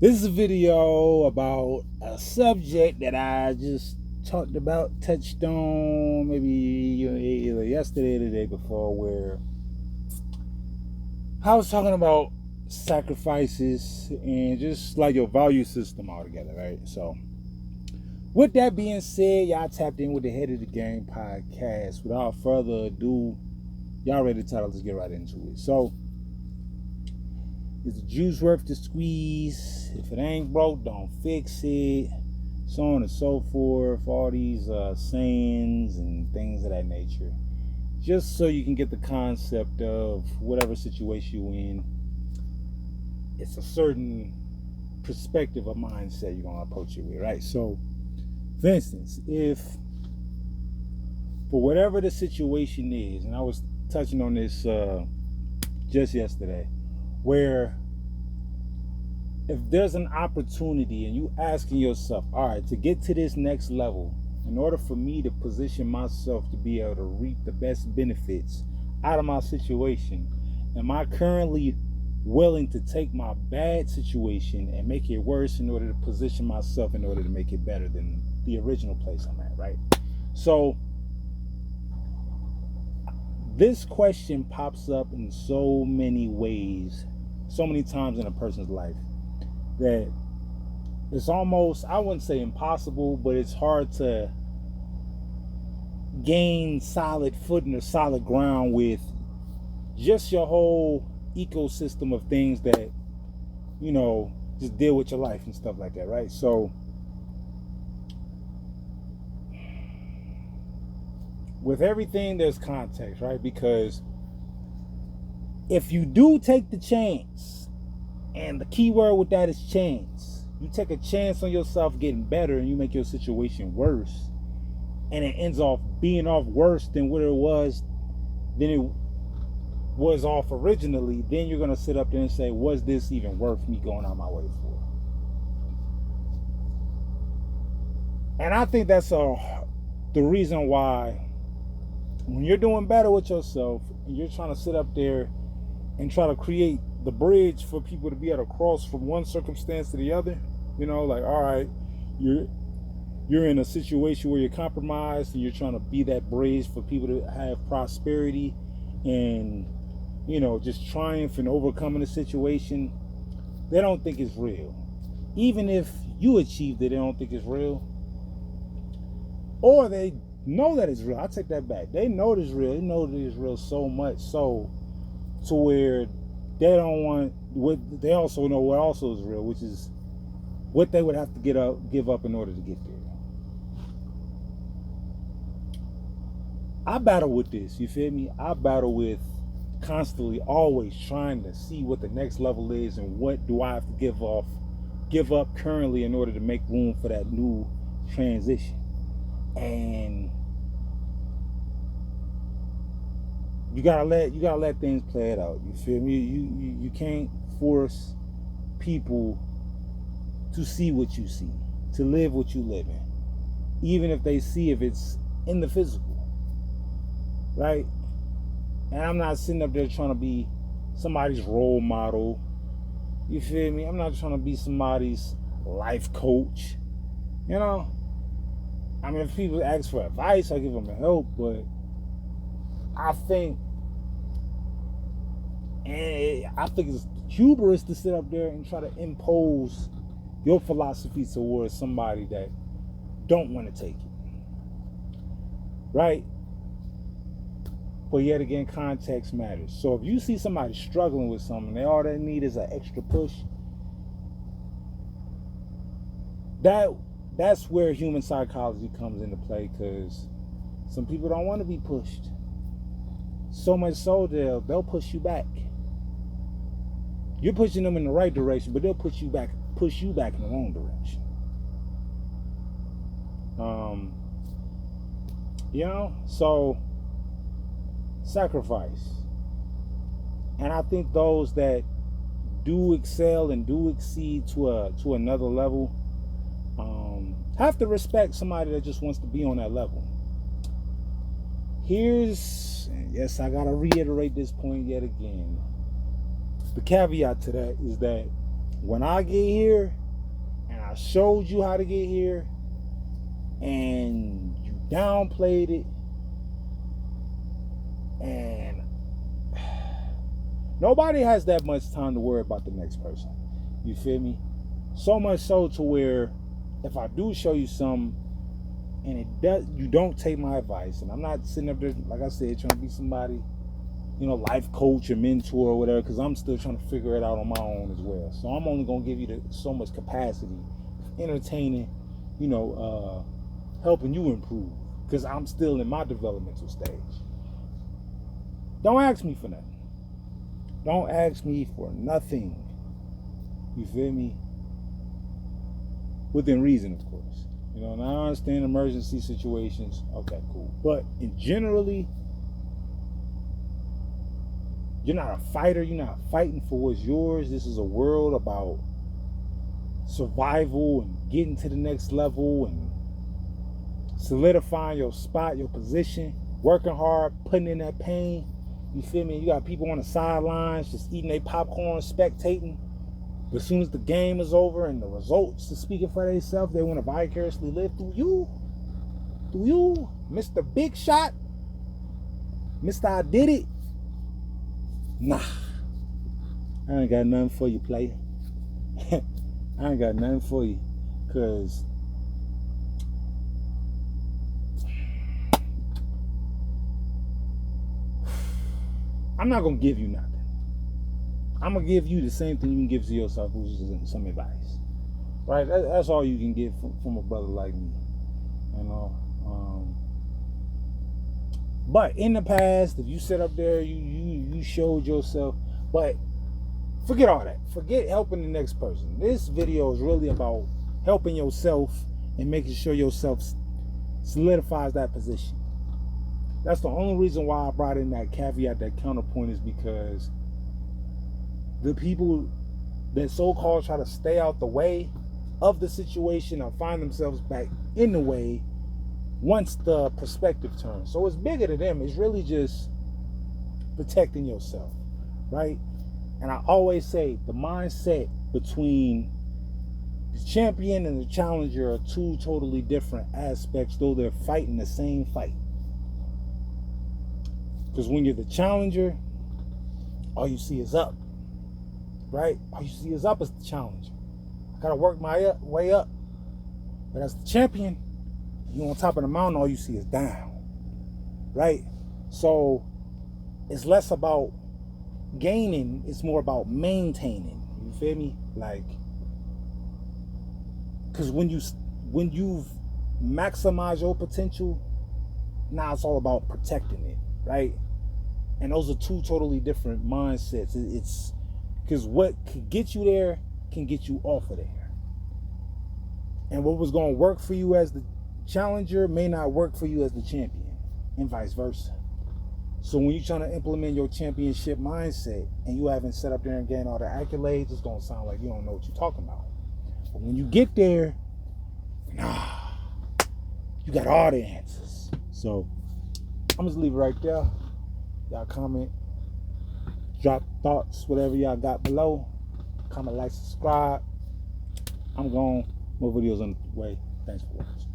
This is a video about a subject that I just talked about, touched on maybe either yesterday or the day before, where I was talking about sacrifices and just like your value system altogether, right? So, with that being said, y'all tapped in with the Head of the Game podcast. Without further ado, y'all ready to title? Let's get right into it. So, is the juice worth the squeeze? If it ain't broke, don't fix it. So on and so forth. All these sayings and things of that nature. Just so you can get the concept of whatever situation you're in. It's a certain perspective or mindset you're going to approach it with, right? So, for instance, if for whatever the situation is, and I was touching on this just yesterday, where if there's an opportunity and you asking yourself, all right, to get to this next level, in order for me to position myself to be able to reap the best benefits out of my situation, am I currently willing to take my bad situation and make it worse in order to position myself in order to make it better than the original place I'm at, right? So this question pops up in so many ways, so many times in a person's life, that it's almost, I wouldn't say impossible, but it's hard to gain solid footing or solid ground with just your whole ecosystem of things that, just deal with your life and stuff like that, right? So with everything, there's context, right? Because if you do take the chance, and the key word with that is chance, you take a chance on yourself getting better and you make your situation worse, and it ends off being off worse than what it was off originally, then you're going to sit up there and say, was this even worth me going out my way for? And I think that's the reason why when you're doing better with yourself and you're trying to sit up there and try to create the bridge for people to be able to cross from one circumstance to the other, like, all right, you're in a situation where you're compromised and you're trying to be that bridge for people to have prosperity and, just triumph and overcoming the situation. They don't think it's real. Even if you achieved it, they don't think it's real. Or they know that it's real. I take that back. They know it's real. They know that it's real so much so to where they don't want what they also know what also is real, which is what they would have to give up in order to get there. I battle with this, you feel me? I battle with constantly always trying to see what the next level is and what do I have to give up currently in order to make room for that new transition. And you gotta let things play it out. You feel me? You can't force people to see what you see, to live what you live in, even if they see if it's in the physical, right? And I'm not sitting up there trying to be somebody's role model. You feel me? I'm not trying to be somebody's life coach. I mean, if people ask for advice, I give them help, but I think it's hubris to sit up there and try to impose your philosophy towards somebody that don't want to take it, right? But yet again, context matters. So if you see somebody struggling with something, all they need is an extra push. That's where human psychology comes into play, because some people don't want to be pushed. So much so they'll push you back. You're pushing them in the right direction, but they'll push you back in the wrong direction. So sacrifice. And I think those that do excel and do exceed to another level have to respect somebody that just wants to be on that level. Yes, I gotta reiterate this point yet again. The caveat to that is that when I get here and I showed you how to get here and you downplayed it, and nobody has that much time to worry about the next person. You feel me? So much so to where if I do show you something and you don't take my advice, and I'm not sitting up there, like I said, trying to be somebody, life coach or mentor or whatever, because I'm still trying to figure it out on my own as well. So I'm only going to give you so much capacity, entertaining, helping you improve, because I'm still in my developmental stage. Don't ask me for nothing. Don't ask me for nothing. You feel me? Within reason, of course. And I understand emergency situations. Okay, cool. But generally, you're not a fighter. You're not fighting for what's yours. This is a world about survival and getting to the next level and solidifying your spot, your position, working hard, putting in that pain. You feel me? You got people on the sidelines just eating their popcorn, spectating. But as soon as the game is over and the results are speaking for themselves, they want to vicariously live through you. Through you, Mr. Big Shot. Mr. I Did It. Nah. I ain't got nothing for you, player. I ain't got nothing for you. Because I'm not going to give you nothing. I'm going to give you the same thing you can give to yourself, which is some advice. Right? That's all you can get from a brother like me. But in the past, if you sit up there, you showed yourself. But forget all that. Forget helping the next person. This video is really about helping yourself and making sure yourself solidifies that position. That's the only reason why I brought in that caveat, that counterpoint, is because the people that so-called try to stay out the way of the situation or find themselves back in the way once the perspective turns. So it's bigger to them. It's really just protecting yourself, right? And I always say the mindset between the champion and the challenger are two totally different aspects, though they're fighting the same fight. Because when you're the challenger, all you see is up, right? All you see is up as the challenger. I gotta work my way up. But as the champion, you on top of the mountain, all you see is down, right? So it's less about gaining, it's more about maintaining. You feel me? Like, because when you've maximized your potential, now it's all about protecting it, right? And those are two totally different mindsets. It's because what could get you there can get you off of there. And what was going to work for you as the challenger may not work for you as the champion, and vice versa. So when you're trying to implement your championship mindset and you haven't set up there and gained all the accolades, it's going to sound like you don't know what you're talking about. But when you get there, you got all the answers. So I'm just leave it right there. Y'all comment, drop thoughts, whatever y'all got below. Comment, like, subscribe. I'm gone. More videos on the way. Thanks for watching.